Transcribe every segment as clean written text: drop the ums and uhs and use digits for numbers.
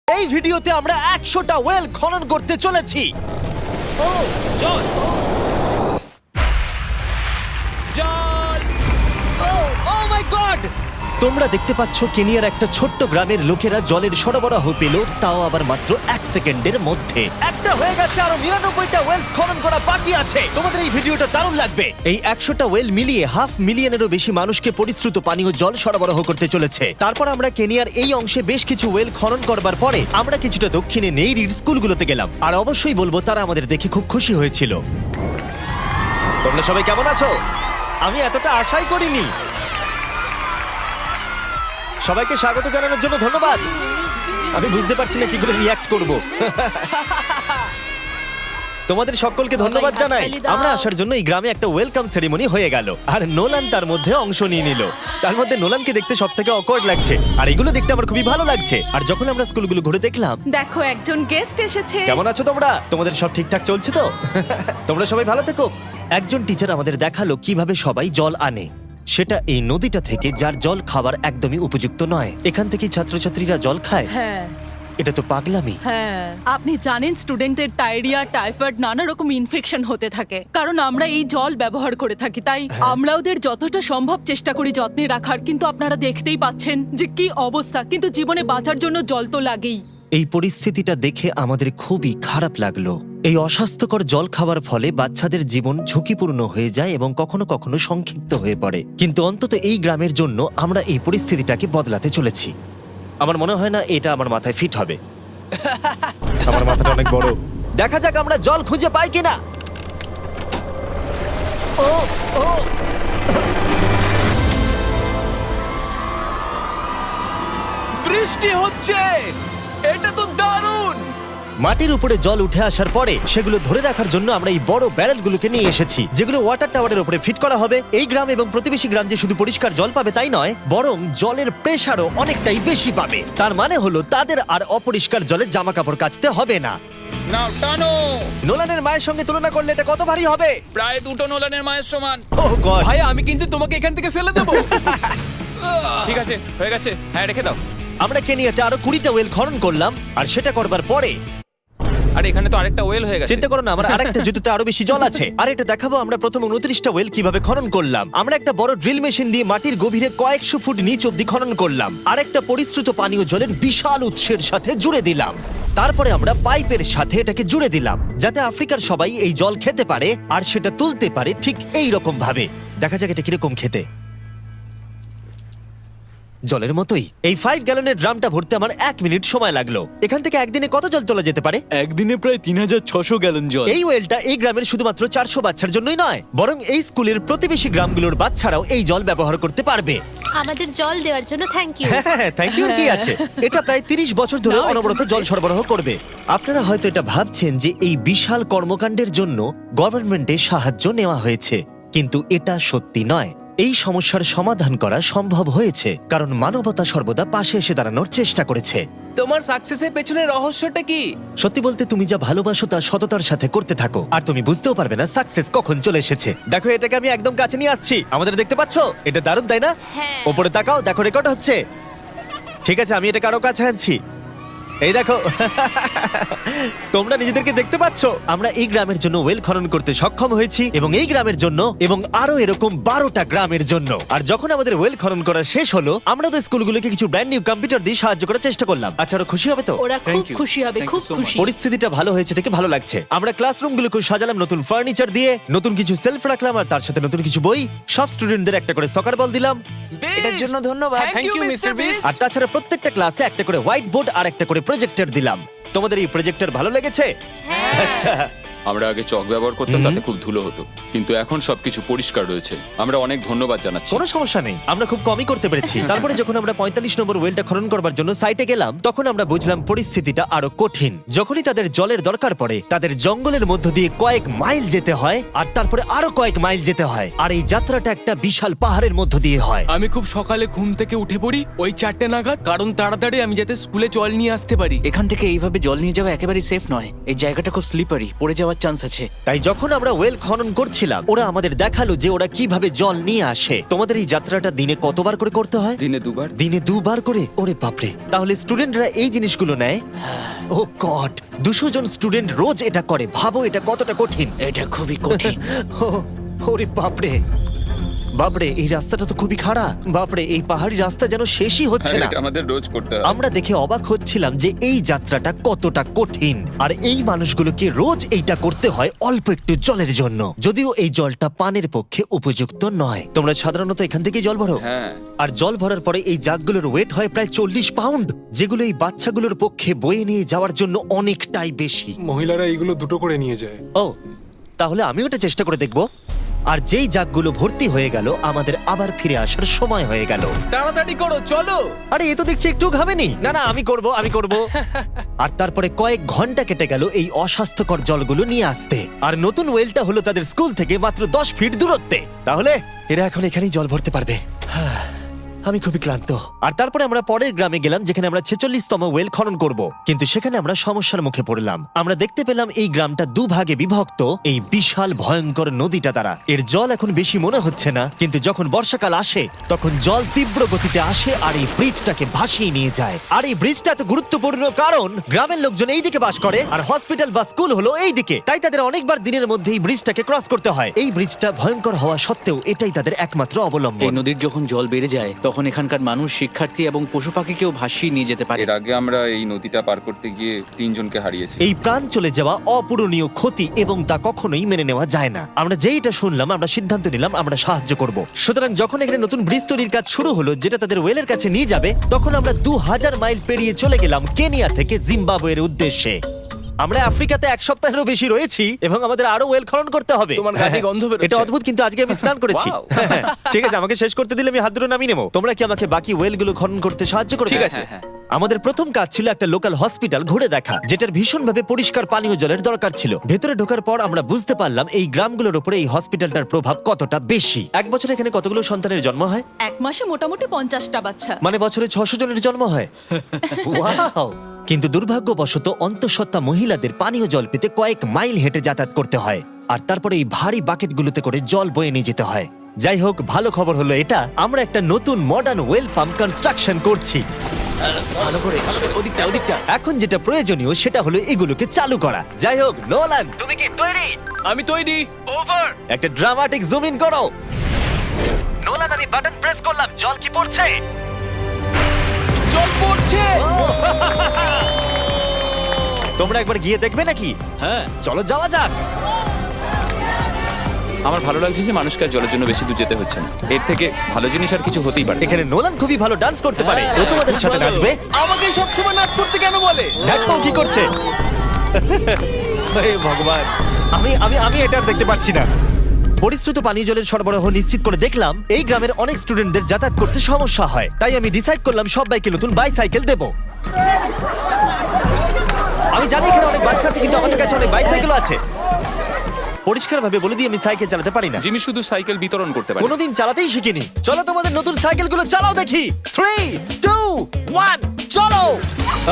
এই ভিডিওতে আমরা 100টা ওয়েল খনন করতে চলেছি। ও জল জল ও মাই গড! তোমরা দেখতে পাচ্ছ কেনিয়ার একটা ছোট্ট গ্রামের লোকেরা জলের সরবরাহ পেল, তাও আবার মাত্র 1 সেকেন্ডের মধ্যে। একটা হয়ে গেছে, আরো 99টা ওয়েল খনন করা বাকি আছে। তোমাদের এই ভিডিওটা দারুণ লাগবে। এই 100টা ওয়েল মিলিয়ে 500,000-এরও বেশি মানুষকে পরিশ্রুত পানীয় জল সরবরাহ করতে চলেছে। তারপর আমরা কেনিয়ার এই অংশে বেশ কিছু ওয়েল খনন করবার পরে আমরা কিছুটা দক্ষিণে নেইরির স্কুলগুলোতে গেলাম, আর অবশ্যই বলবো তারা আমাদের দেখে খুব খুশি হয়েছিল। তোমরা সবাই কেমন আছো? আমি এতটা আশাই করিনি। সবাইকে স্বাগত জানানোর জন্য ধন্যবাদ। আমি বুঝতে পারছি না কি করে রিঅ্যাক্ট করব। তোমাদের সকলকে ধন্যবাদ জানাই। আমরা আসার জন্য এই গ্রামে একটা ওয়েলকাম সেরিমনি হয়ে গেল, আর নোলান তার মধ্যে অংশ নিয়ে নিল। তার মধ্যে নোলানকে দেখতে সবথেকে অকওয়ার্ড লাগছে, আর এগুলো দেখতে আমার খুবই ভালো লাগছে। আর যখন আমরা স্কুলগুলো ঘুরে দেখলাম, দেখো একজন গেস্ট এসেছে। কেমন আছো তোমরা? তোমাদের সব ঠিকঠাক চলছে তো? তোমরা সবাই ভালো থেকো। একজন টিচার আমাদের দেখালো কিভাবে সবাই জল আনে। সেটা এই নদীটা থেকে, যার জল খাবার একদমই উপযুক্ত নয়। এখান থেকেই ছাত্রছাত্রীরা জল খায়। হ্যাঁ এটা তো পাগলামি। হ্যাঁ, আপনি জানেন স্টুডেন্টদের ডায়রিয়া, টাইফয়েড, নানা রকম ইনফেকশন হতে থাকে, কারণ আমরা এই জল ব্যবহার করে থাকি। তাই আমরা ওদের যতটা সম্ভব চেষ্টা করি যত্নে রাখার, কিন্তু আপনারা দেখতেই পাচ্ছেন যে কি অবস্থা। কিন্তু জীবনে বাঁচার জন্য জল তো লাগেই। এই পরিস্থিতিটা দেখে আমাদের খুবই খারাপ লাগলো। এই অস্বাস্থ্যকর জল খাওয়ার ফলে বাচ্চাদের জীবন ঝুঁকিপূর্ণ হয়ে যায় এবং কখনো কখনো সংক্ষিপ্ত হয়ে পড়ে। কিন্তু অন্তত এই গ্রামের জন্য আমরা এই পরিস্থিতিটাকে বদলাতে চলেছি। আমার মনে হয় না এটা আমার মাথায় ফিট হবে। আমার মাথাটা অনেক বড়। দেখা যাক আমরা জল খুঁজে পাই কিনা। ও ও বৃষ্টি হচ্ছে, এটা তো দারুণ। মাটির উপরে জল উঠে আসার পরে সেগুলো ধরে রাখার জন্য আমরা এই বড় ব্যারেলগুলোকে নিয়ে এসেছি, যেগুলো ওয়াটার টাওয়ারের উপরে ফিট করা হবে। এই গ্রাম এবং প্রতিবেশী গ্রাম যে শুধু পরিষ্কার জল পাবে তাই নয়, বরং জলের প্রেসারও অনেকটাই বেশি পাবে। তার মানে হলো তাদের আর অপরিষ্কার জলে জামা কাপড় কাচতে হবে না। নাও টানো। নোলানের মায়ের সঙ্গে তুলনা করলে এটা কত ভারী হবে? প্রায় 2টো নোলানের মায়ের সমান। ওহ গড! ভাই আমি কিন্তু তোমাকে এখান থেকে ফেলে দেবো। ঠিক আছে, হয়ে গেছে। হ্যাঁ, রেখে দাও। আমরা কেনিয়াতে আরো 20টা ওয়েল খনন করলাম, আর সেটা করবার পরে আরে এখানে তো আরেকটা ওয়েল হয়ে গেছে। চিন্তা করো না, আমার আরেকটা জুতোতে আরো বেশি জল আছে। আর এটা দেখাবো আমরা প্রথম 29টা ওয়েল কিভাবে খনন করলাম। আমরা একটা বড় ড্রিল মেশিন দিয়ে মাটির গভীরে কয়েকশো ফুট নিচ অব্দি খনন করলাম, আর একটা পরিশ্রুত পানীয় জলের বিশাল উৎসের সাথে জুড়ে দিলাম। তারপরে আমরা পাইপের সাথে এটাকে জুড়ে দিলাম, যাতে আফ্রিকার সবাই এই জল খেতে পারে আর সেটা তুলতে পারে ঠিক এই রকম ভাবে। দেখা যাক এটা কিরকম খেতে। জলের মতোই। এই 5 গ্যালনের ড্রামটা ভরতে আমার 1 মিনিট সময় লাগলো। এখান থেকে একদিনে কত জল তোলা যেতে পারে? একদিনে প্রায় 3600 গ্যালন জল। এই ওয়েলটা এই গ্রামের শুধুমাত্র 400 বাচ্চার জন্যই নয়, বরং এই স্কুলের প্রতিবেশী গ্রামগুলোর বাচ্চারাও এই জল ব্যবহার করতে পারবে। আমাদের জল দেওয়ার জন্য থ্যাংক ইউ। হ্যাঁ, থ্যাংক ইউ কি আছে। এটা প্রায় 30 বছর ধরে অনবরত জল সরবরাহ করবে। আপনারা হয়তো এটা ভাবছেন যে এই বিশাল কর্মকাণ্ডের জন্য গভর্নমেন্টের সাহায্য নেওয়া হয়েছে, কিন্তু এটা সত্যি নয়। এই সমস্যার সমাধান করা সম্ভব হয়েছে কারণ মানবতা সর্বদা পাশে এসে দাঁড়ানোর চেষ্টা করেছে। তোমার সাকসেসের পেছনে রহস্যটা কি? সত্যি বলতে, তুমি যা ভালোবাসো তা সততার সাথে করতে থাকো, আর তুমি বুঝতেও পারবে না সাকসেস কখন চলে এসেছে। দেখো, এটাকে আমি একদম কাছে নিয়ে আসছি। আমাদের দেখতে পাচ্ছো? এটা দারুণ, তাই না? হ্যাঁ। ওপরে তাকাও, দেখো রেকর্ড হচ্ছে। ঠিক আছে, আমি এটাকে আরো কাছে আনছি। এই দেখো। তোমরা নিজেদেরকে দেখতে পাচ্ছো? আমরা এই গ্রামের জন্য ওয়েল খনন করতে সক্ষম হয়েছি, এবং এই গ্রামের জন্য, এবং আরো এরকম 12টা গ্রামের জন্য। আর যখন আমাদের ওয়েল খনন করা শেষ হলো, আমরা তো স্কুলগুলোকে কিছু ব্র্যান্ড নিউ কম্পিউটার দিয়ে সাহায্য করার চেষ্টা করলাম। আচ্ছা, ওরা খুশি হবে তো? ওরা খুব Thank you. খুশি হবে, Thank খুব you so খুশি। পরিস্থিতিটা ভালো হয়েছে থেকে ভালো লাগছে। আমরা ক্লাসরুমগুলোকে সাজালাম নতুন ফার্নিচার দিয়ে, নতুন কিছু সেলফ রাখলাম, আর তার সাথে নতুন কিছু বই। সব স্টুডেন্টদের একটা করে সকার বল দিলাম। এটার জন্য ধন্যবাদ। Thank you, Mr. Beast. আর তাছাড়া প্রত্যেকটা ক্লাসে একটা করে হোয়াইট বোর্ড আর একটা করে প্রজেক্টর দিলাম। তোমাদের এই প্রজেক্টর ভালো লেগেছে? আচ্ছা। আমরা আগে চক ব্যবহার করতাম, তাতে খুব ধুলো হতো, কিন্তু এখন সবকিছু পরিষ্কার রয়েছে। আমরা অনেক ধন্যবাদ জানাচ্ছি। কোনো সমস্যা নেই, আমরা খুব কমই করতে পেরেছি। তারপরে যখন আমরা 45 নম্বর ওয়েলটা খনন করবার জন্য সাইটে গেলাম, তখন আমরা বুঝলাম পরিস্থিতিটা আরো কঠিন। যখনই তাদের জলের দরকার পড়ে, তাদের জঙ্গলের মধ্য দিয়ে কয়েক মাইল যেতে হয়, আর তারপরে আরো কয়েক মাইল যেতে হয়, আর এই যাত্রাটা একটা বিশাল পাহাড়ের মধ্য দিয়ে হয়। আমি খুব সকালে ঘুম থেকে উঠে পড়ি ওই 4টে নাগাদ, কারণ তাড়াতাড়ি আমি যাতে স্কুলে জল নিয়ে আসতে পারি। এখান থেকে এইভাবে জল নিয়ে যাওয়া একেবারেই সেফ নয়। এই জায়গাটা খুব স্লিপারি, পড়ে যাওয়ার হওয়ার চান্স আছে। তাই যখন আমরা ওয়েল খনন করছিলাম ওরা আমাদের দেখালো যে ওরা কিভাবে জল নিয়ে আসে। তোমাদের এই যাত্রাটা দিনে কতবার করে করতে হয়? দিনে 2 বার। দিনে 2 বার করে? ওরে বাপরে, তাহলে স্টুডেন্টরা এই জিনিসগুলো নেয়? ও গড, 200 জন স্টুডেন্ট রোজ এটা করে। ভাবো এটা কতটা কঠিন। এটা খুবই কঠিন। ওরে বাপরে, বাপরে এই রাস্তাটা তো খুবই খাড়া। বাপরে, এই পাহাড়ি রাস্তা যেন শেষই হচ্ছে আর না। এটা আমাদের রোজ করতে হয়। আমরা দেখে অবাক হচ্ছিলাম যে এই যাত্রাটা কতটা কঠিন, আর এই মানুষগুলোকে রোজ এইটা করতে হয় অল্প একটু জলের জন্য। যদিও এই জলটা পানের পক্ষে উপযুক্ত নয়। তোমরা সাধারণত এখান থেকে জল ভরো, হ্যাঁ। আর জল ভরার পরে এই জাগগুলোর ওয়েট হয় প্রায় 40 পাউন্ড, যেগুলো এই বাচ্চাগুলোর পক্ষে বয়ে নিয়ে যাওয়ার জন্য অনেকটাই বেশি। মহিলারা এইগুলো দুটো করে নিয়ে যায়। ও, তাহলে আমিও এটা চেষ্টা করে দেখব। আর যেই জাগগুলো ভর্তি হয়ে গেল, আমাদের আবার ফিরে আসার সময় হয়ে গেল। তাড়াতাড়ি করো, চলো। আরে এ তো দেখছি একটু ঘামেনি। না না, আমি করব। আর তারপরে কয়েক ঘন্টা কেটে গেল এই অস্বাস্থ্যকর জলগুলো নিয়ে আসতে। আর নতুন ওয়েলটা হলো তাদের স্কুল থেকে মাত্র 10 ফিট দূরত্বে। তাহলে এরা এখন এখানেই জল ভরতে পারবে। আমি খুবই ক্লান্ত। আর তারপরে আমরা পরের গ্রামে গেলাম, যেখানে আমরা 46তম ওয়েল খনন করব। কিন্তু সেখানে আমরা সমস্যার মুখে পড়লাম। আমরা দেখতে পেলাম এই গ্রামটা 2 ভাগে বিভক্ত এই বিশাল ভয়ঙ্কর নদীটা দ্বারা। এর জল এখন বেশি মনে হচ্ছে না, কিন্তু যখন বর্ষাকাল আসে তখন জল তীব্র গতিতে আসে আর এই ব্রিজটাকে ভাসিয়ে নিয়ে যায়। আর এই ব্রিজটা এত গুরুত্বপূর্ণ কারণ গ্রামের লোকজন এই দিকে বাস করে আর হসপিটাল বা স্কুল হলো এই দিকে। তাই তাদের অনেকবার দিনের মধ্যে এই ব্রিজটাকে ক্রস করতে হয়। এই ব্রিজটা ভয়ঙ্কর হওয়া সত্ত্বেও এটাই তাদের একমাত্র এই অবলম্বন। নদীর যখন জল বেড়ে যায় তখন এখানকার মানুষ, শিক্ষার্থী এবং পশু পাখিকেও ভাসিয়ে নিয়ে যেতে পারে। এর আগে আমরা এই নদীটা পার করতে গিয়ে 3 জনকে হারিয়েছি। এই প্রাণ চলে যাওয়া অপূরণীয় ক্ষতি, এবং তা কখনোই মেনে নেওয়া যায় না। আমরা যেই এটা শুনলাম, আমরা সিদ্ধান্ত নিলাম আমরা সাহায্য করব। সুতরাং যখন এখানে নতুন ব্রিজ তৈরির কাজ শুরু হলো, যেটা তাদের ওয়েলের কাছে নিয়ে যাবে, তখন আমরা 2000 মাইল পেরিয়ে চলে গেলাম কেনিয়া থেকে জিম্বাবুয়ের উদ্দেশ্যে। আমরা আফ্রিকাতে 1 সপ্তাহেরও বেশি রয়েছি এবং আমাদের আরো ওয়েল খনন করতে হবে। তোমার গাড়ি গন্ধ বেরোচ্ছে। এটা অদ্ভুত, কিন্তু আজকে আমি স্নান করেছি। Wow! ঠিক আছে, আমাকে শেষ করতে দিলে আমি হাত ধরে নামিয়ে নেবো। তোমরা কি আমাকে বাকি ওয়েলগুলো খনন করতে সাহায্য করবে? ঠিক আছে। হ্যাঁ। আমাদের প্রথম কাজ ছিল একটা লোকাল হসপিটাল ঘুরে দেখা, যেটার ভীষণভাবে পরিষ্কার পানীয় জলের দরকার ছিল। ভেতরে ঢোকার পর আমরা বুঝতে পারলাম এই গ্রামগুলোর উপরে এই হসপিটালটার প্রভাব কতটা বেশি। এক বছরে এখানে কতগুলো সন্তানের জন্ম হয়? এক মাসে মোটামুটি 50টা বাচ্চা। মানে বছরে 600 জনের জন্ম হয়। ওয়াও! কিন্তু দুর্ভাগ্যবশত অন্তঃসত্ত্বা মহিলাদের পানীয় জল পেতে কয়েক মাইল হেঁটে যাতায়াত করতে হয়, আর তারপরে এই ভারী বাকেটগুলোতে করে জল বয়ে নিয়ে যেতে হয়। যাই হোক, ভালো খবর হলো এটা, আমরা একটা নতুন মডার্ন ওয়েল পাম্প কনস্ট্রাকশন করছি। ভালো করে, ওদিকটা। এখন যেটা প্রয়োজনীয় সেটা হলো এগুলোকে চালু করা। যাই হোক, নোলান, তুমি কি তৈরি? আমি তৈরি। ওভার! একটা ড্রামাটিক জুম ইন করো। নোলান, আমি বাটন প্রেস করলাম, জল কি পড়ছে? জল পড়ছে। তোমরা একবার গিয়ে দেখবে নাকি? হ্যাঁ, চলো যাওয়া যাক। আমার ভালো লাগছে যে মানুষকে আর জলের জন্য বেশি দূর যেতে হচ্ছে না। এর থেকে ভালো জিনিস আর কিছু হতেই পারে না। এখানে নোলান খুবই ভালো ডান্স করতে পারে। ও তোমাদের সাথে নাচবে। আমাকে সবসময় নাচ করতে কেন বলে? দেখো ও কি করছে। হে ভগবান, আমি আমি আমি এটা আর দেখতে পাচ্ছি না। পরিশ্রুত পানীয় জলের সরবরাহ নিশ্চিত করে দেখলাম এই গ্রামের অনেক স্টুডেন্টদের যাতায়াত করতে সমস্যা হয়। তাই আমি ডিসাইড করলাম সবাইকে নতুন বাইসাইকেল দেব। আমি জানি এখানে অনেক বাচ্চা আছে, কিন্তু আমাদের কাছে অনেক বাইসাইকেলও আছে। পরিষ্কারভাবে বলে দিই, আমি সাইকেল চালাতে পারি না। জিমি শুধু সাইকেল বিতরণ করতে পারে। কোনোদিন চালাতেই শিখিনি। চলো তোমাদের নতুন সাইকেলগুলো চালাও দেখি। 3, 2, 1, চলো।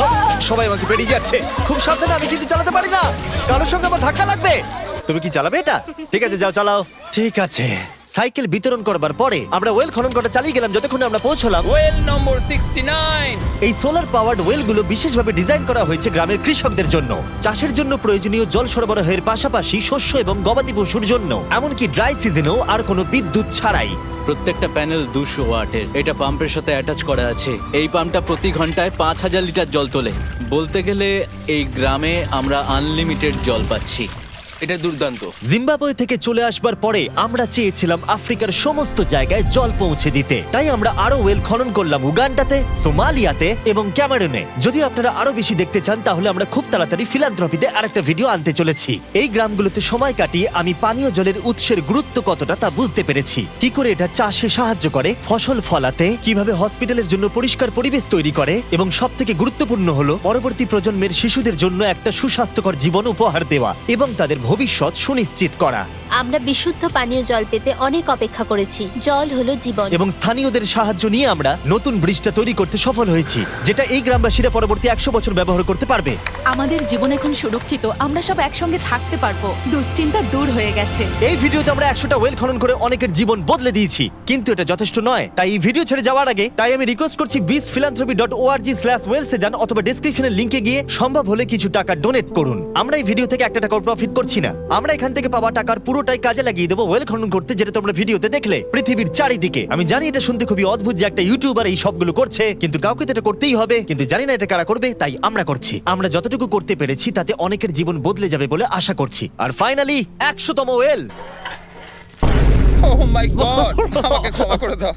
ও, সবাই আমাকে পেরিয়ে যাচ্ছে। খুব সাবধানে, আমি কিন্তু চালাতে পারি না। কারোর সঙ্গে আমার ধাক্কা লাগবে। তুমি কি চালাবে এটা? ঠিক আছে, যাও চালাও। ঠিক আছে। সাইকেল বিতরণ করবার পরে আমরা ওয়েল খনন করা চালিয়ে গেলাম যতক্ষণ আমরা পৌঁছলাম ওয়েল নম্বর 69। এই সোলার পাওয়ার্ড ওয়েলগুলো বিশেষভাবে ডিজাইন করা হয়েছে গ্রামের কৃষকদের জন্য। চাষের জন্য প্রয়োজনীয় জল সরবরাহের পাশাপাশি শস্য এবং গবাদি পশুর জন্য, এমনকি ড্রাই সিজনেও আর কোনো বিদ্যুৎ ছাড়াই। প্রত্যেকটা প্যানেল 200 ওয়াটের। এটা পাম্পের সাথে অ্যাটাচ করা আছে। এই পাম্পটা প্রতি ঘন্টায় 5000 লিটার জল তোলে। বলতে গেলে এই গ্রামে আমরা আনলিমিটেড জল পাচ্ছি। এটা দুর্দান্ত। জিম্বাবুয়ে থেকে চলে আসবার পরে আমরা চেয়েছিলাম আফ্রিকার সমস্ত জায়গায় জল পৌঁছে দিতে। তাই আমরা আরো ওয়েল খনন করলাম উগান্ডাতে, সোমালিয়াতে এবং ক্যামেরুনে। যদি আপনারা আরো বেশি দেখতে চান তাহলে আমরা খুব তাড়াতাড়ি ফিলান্থ্রপিতে আরেকটা ভিডিও আনতে চলেছি। এই গ্রামগুলোতে সময় কাটিয়ে আমি পানীয় জলের উৎসের গুরুত্ব কতটা তা বুঝতে পেরেছি। কি করে এটা চাষে সাহায্য করে, ফসল ফলাতে, কিভাবে হসপিটালের জন্য পরিষ্কার পরিবেশ তৈরি করে, এবং সবথেকে গুরুত্বপূর্ণ হলো পরবর্তী প্রজন্মের শিশুদের জন্য একটা সুস্বাস্থ্যকর জীবন উপহার দেওয়া এবং তাদের ভবিষ্যৎ সুনিশ্চিত করা আমরা বিশুদ্ধ পানীয় জল পেতে অনেক অপেক্ষা করেছি। জল হলো জীবন। এবং স্থানীয়দের সাহায্য নিয়ে আমরা নতুন ব্রিজটা তৈরি করতে সফল হয়েছি, যেটা এই গ্রামবাসীরা পরবর্তী 100 বছর ব্যবহার করতে পারবে। আমাদের জীবন এখন সুরক্ষিত, আমরা সব একসঙ্গে থাকতে পারবো, দুশ্চিন্তা দূর হয়ে গেছে। এই ভিডিওতে আমরা 100টা ওয়েল খনন করে অনেকের জীবন বদলে দিয়েছি, কিন্তু এটা যথেষ্ট নয়। তাই এই ভিডিও ছেড়ে যাওয়ার আগে তাই আমি রিকোয়েস্ট করছি beachphilanthropy.org/wales এ যান, অথবা ডেসক্রিপশনের লিংকে গিয়ে সম্ভব হলে কিছু টাকা ডোনেট করুন। আমরা এই ভিডিও থেকে 1 টাকাও প্রফিট করছি না, আমরা এখান থেকে পাওয়া টাকার পুরোটাই কাজে লাগিয়ে দেবো ওয়েল খনন করতে, যেটা তোমরা ভিডিওতে দেখলে পৃথিবীর চারিদিকে। আমি জানি এটা শুনতে খুবই অদ্ভুত যে একটা ইউটিউবার এই সবগুলো করছে, কিন্তু কাউকে তো এটা করতেই হবে। কিন্তু জানি না এটা কারা করবে, তাই আমরা করছি। আমরা যতটুকু করতে পেরেছি তাতে অনেকের জীবন বদলে যাবে বলে আশা করছি। আর ফাইনালি 100তম ওয়েল। ও মাই গড, আমাকে ক্ষমা করে দাও।